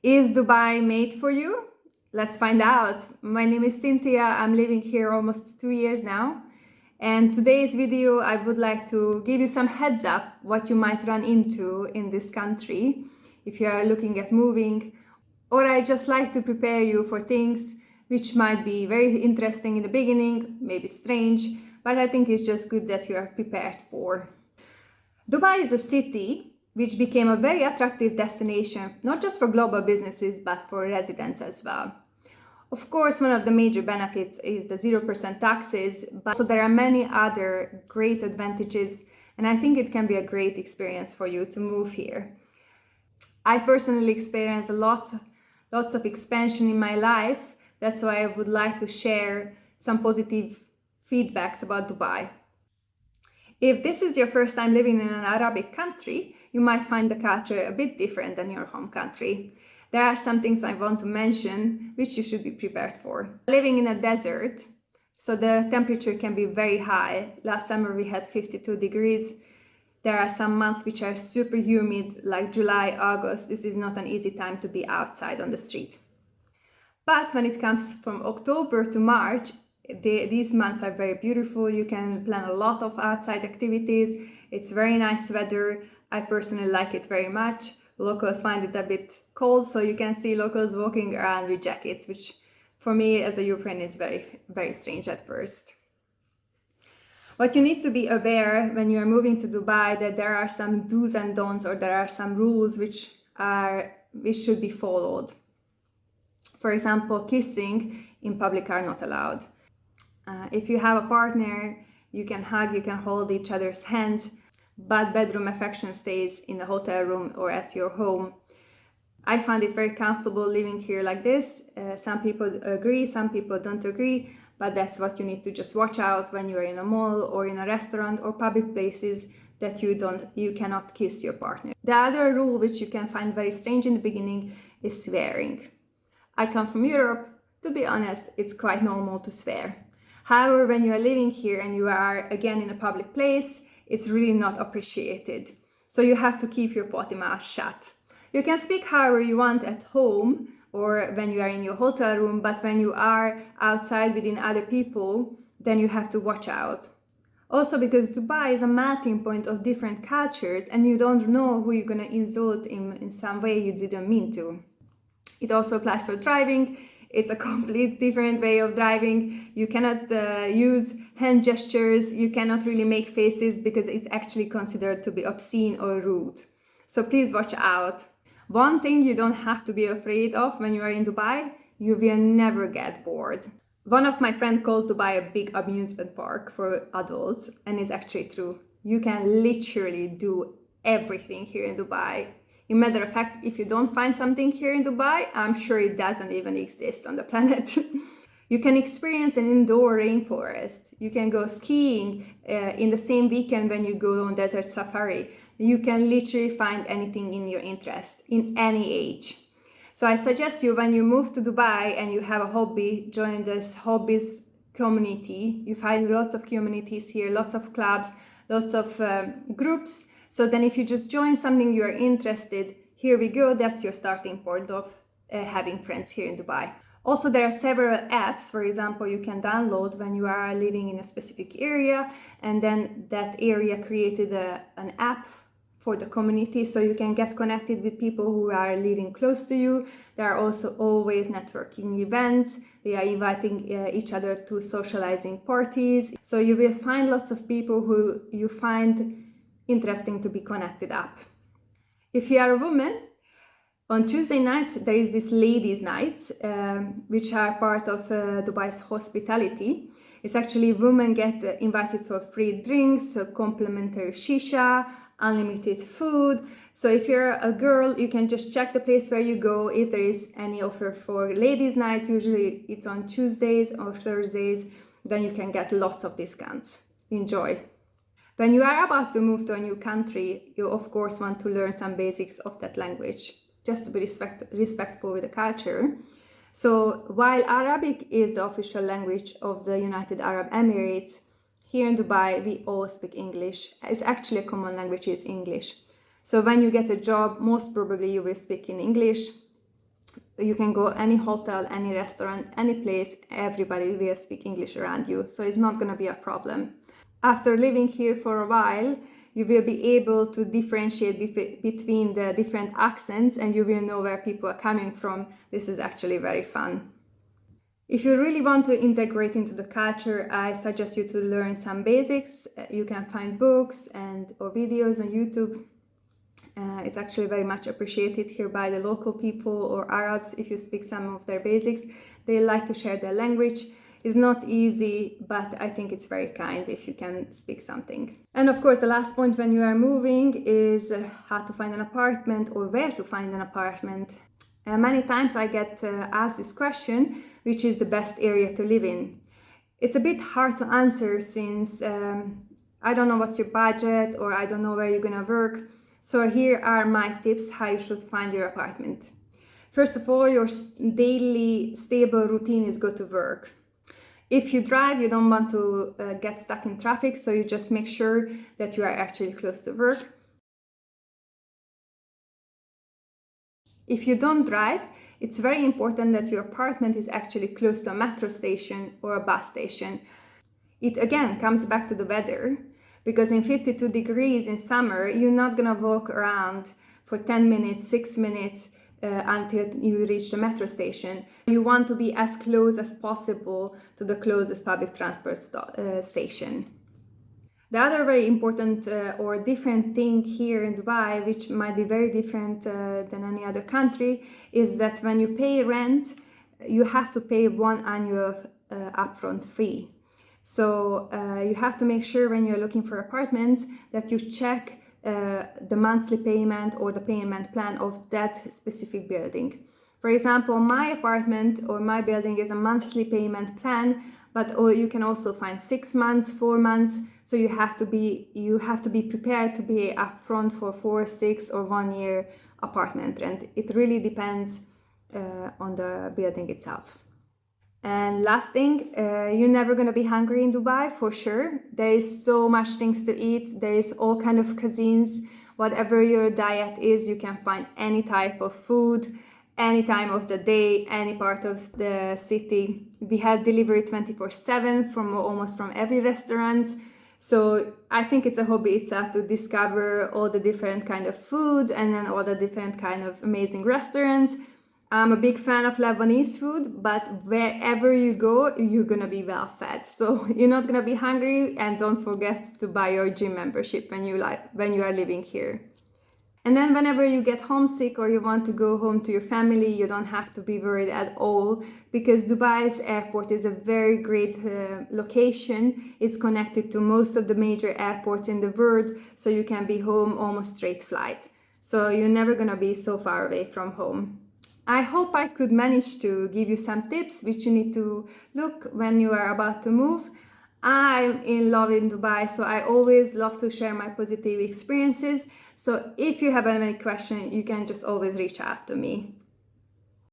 Is Dubai made for you? Let's find out. My name is Cynthia. I'm living here almost 2 years now. And today's video, I would like to give you some heads up what you might run into in this country if you are looking at moving. Or I just like to prepare you for things which might be very interesting in the beginning, maybe strange, but I think it's just good that you are prepared for. Dubai is a city which became a very attractive destination, not just for global businesses, but for residents as well. Of course, one of the major benefits is the 0% taxes, but also there are many other great advantages, and I think it can be a great experience for you to move here. I personally experienced lots of expansion in my life. That's why I would like to share some positive feedbacks about Dubai. If this is your first time living in an Arabic country, you might find the culture a bit different than your home country. There are some things I want to mention which you should be prepared for. Living in a desert, so the temperature can be very high. Last summer we had 52 degrees. There are some months which are super humid, like July, August. This is not an easy time to be outside on the street. But when it comes from October to March, these months are very beautiful. You can plan a lot of outside activities. It's very nice weather. I personally like it very much. Locals find it a bit cold, so you can see locals walking around with jackets, which for me as a European is very, very strange at first. What you need to be aware when you are moving to Dubai, that there are some do's and don'ts, or there are some rules which should be followed. For example, kissing in public are not allowed. If you have a partner, you can hug, you can hold each other's hands, but bedroom affection stays in the hotel room or at your home. I find it very comfortable living here like this. Some people agree, some people don't agree, but that's what you need to just watch out when you are in a mall or in a restaurant or public places, that you cannot kiss your partner. The other rule which you can find very strange in the beginning is swearing. I come from Europe. To be honest, it's quite normal to swear. However, when you are living here and you are again in a public place, it's really not appreciated. So you have to keep your potty mouth shut. You can speak however you want at home or when you are in your hotel room, but when you are outside within other people, then you have to watch out. Also because Dubai is a melting point of different cultures and you don't know who you're gonna insult in some way you didn't mean to. It also applies for driving. It's a complete different way of driving. You cannot use hand gestures. You cannot really make faces because it's actually considered to be obscene or rude. So please watch out. One thing you don't have to be afraid of when you are in Dubai, you will never get bored. One of my friends calls Dubai a big amusement park for adults, and it's actually true. You can literally do everything here in Dubai. In matter of fact, if you don't find something here in Dubai, I'm sure it doesn't even exist on the planet. You can experience an indoor rainforest. You can go skiing in the same weekend when you go on desert safari. You can literally find anything in your interest, in any age. So I suggest you, when you move to Dubai and you have a hobby, join this hobbies community. You find lots of communities here, lots of clubs, lots of groups. So then if you just join something you are interested, here we go, that's your starting point of having friends here in Dubai. Also, there are several apps, for example, you can download when you are living in a specific area, and then that area created an app for the community, so you can get connected with people who are living close to you. There are also always networking events. They are inviting each other to socializing parties. So you will find lots of people who you find interesting to be connected up. If you are a woman, on Tuesday nights there is this ladies' nights, which are part of Dubai's hospitality. It's actually women get invited for free drinks, complimentary shisha, unlimited food. So if you're a girl, you can just check the place where you go if there is any offer for ladies' night. Usually it's on Tuesdays or Thursdays. Then you can get lots of discounts. Enjoy. When you are about to move to a new country, you of course want to learn some basics of that language, just to be respectful with the culture. So while Arabic is the official language of the United Arab Emirates, here in Dubai we all speak English. It's actually a common language, is English. So when you get a job, most probably you will speak in English. You can go any hotel, any restaurant, any place, everybody will speak English around you, so it's not going to be a problem. After living here for a while, you will be able to differentiate between the different accents, and you will know where people are coming from. This is actually very fun. If you really want to integrate into the culture, I suggest you to learn some basics. You can find books or videos on YouTube. It's actually very much appreciated here by the local people or Arabs. If you speak some of their basics, they like to share their language. It's not easy, but I think it's very kind if you can speak something. And of course, the last point when you are moving is how to find an apartment or where to find an apartment. Many times I get asked this question, which is the best area to live in? It's a bit hard to answer since I don't know what's your budget, or I don't know where you're gonna work. So here are my tips how you should find your apartment. First of all, your daily stable routine is go to work. If you drive, you don't want to get stuck in traffic, so you just make sure that you are actually close to work. If you don't drive, it's very important that your apartment is actually close to a metro station or a bus station. It again comes back to the weather, because in 52 degrees in summer, you're not gonna walk around for 10 minutes, 6 minutes until you reach the metro station. You want to be as close as possible to the closest public transport station. The other very important or different thing here in Dubai, which might be very different than any other country, is that when you pay rent, you have to pay one annual upfront fee. So you have to make sure when you're looking for apartments that you check the monthly payment or the payment plan of that specific building. For example, my apartment or my building is a monthly payment plan, but you can also find 6 months, 4 months. So you have to be prepared to pay upfront for 4, 6, or 1 year apartment rent. It really depends on the building itself. And last thing, you're never gonna be hungry in Dubai, for sure. There is so much things to eat. There is all kind of cuisines. Whatever your diet is, you can find any type of food, any time of the day, any part of the city. We have delivery 24/7 from almost from every restaurant. So I think it's a hobby itself to discover all the different kind of food and then all the different kind of amazing restaurants. I'm a big fan of Lebanese food, but wherever you go, you're gonna be well fed. So you're not gonna be hungry, and don't forget to buy your gym membership when you are living here. And then whenever you get homesick or you want to go home to your family, you don't have to be worried at all, because Dubai's airport is a very great location. It's connected to most of the major airports in the world, so you can be home almost straight flight. So you're never gonna be so far away from home. I hope I could manage to give you some tips which you need to look when you are about to move. I'm in love in Dubai, so I always love to share my positive experiences. So if you have any question, you can just always reach out to me.